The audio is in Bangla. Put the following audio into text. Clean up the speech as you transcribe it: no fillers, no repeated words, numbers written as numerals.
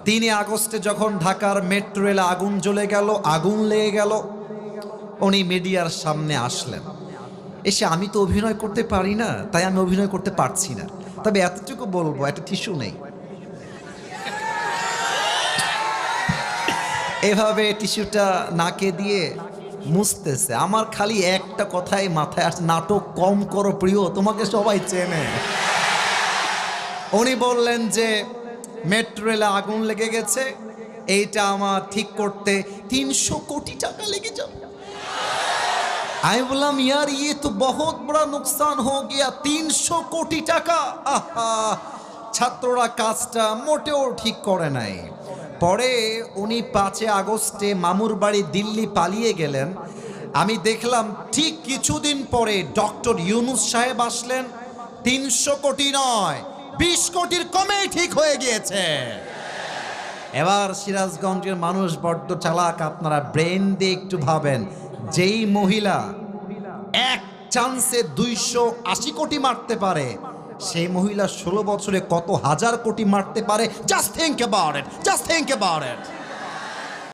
3 আগস্টে যখন ঢাকার মেট্রো রেলে আগুন জ্বলে গেল, আগুন লেগে গেল, উনি মিডিয়ার সামনে আসলেন। এসে আমি তো অভিনয় করতে পারি না, তাই আমি অভিনয় করতে পারছি না, তবে এতটুকু বলবো, একটা টিস্যু নেই। এভাবে টিস্যুটা নাকে দিয়ে মুছতেছে। আমার খালি একটা কথাই মাথায় আসছে, নাটক কম করো প্রিয়, তোমাকে সবাই চেনে। উনি বললেন যে মেট্রো রেলে আগুন লেগে গেছে, এইটা আমার ঠিক করতে 300 কোটি টাকা লেগে যাবে। আমি বললাম ইয়ার ये तो बहुत बड़ा नुकसान हो गया, 300 কোটি টাকা। আহা, ছাত্ররা কাজটা মোটেও ঠিক করে নাই। পরে উনি 5 আগস্টে মামুর বাড়ি দিল্লি পালিয়ে গেলেন। আমি দেখলাম ঠিক কিছুদিন পরে ডক্টর ইউনূস সাহেব আসলেন। 300 কোটি নয়, 20 কোটির কমেই ঠিক হয়ে গিয়েছে। এবার সিরাজগঞ্জের মানুষ বড্ড চালাক, আপনারা ব্রেন দিয়ে একটু ভাবেন। যেই মহিলা এক চান্সে 280 কোটি মারতে পারে, সেই মহিলা 16 বছরে কত হাজার কোটি মারতে পারে? Just think about it, just think about it.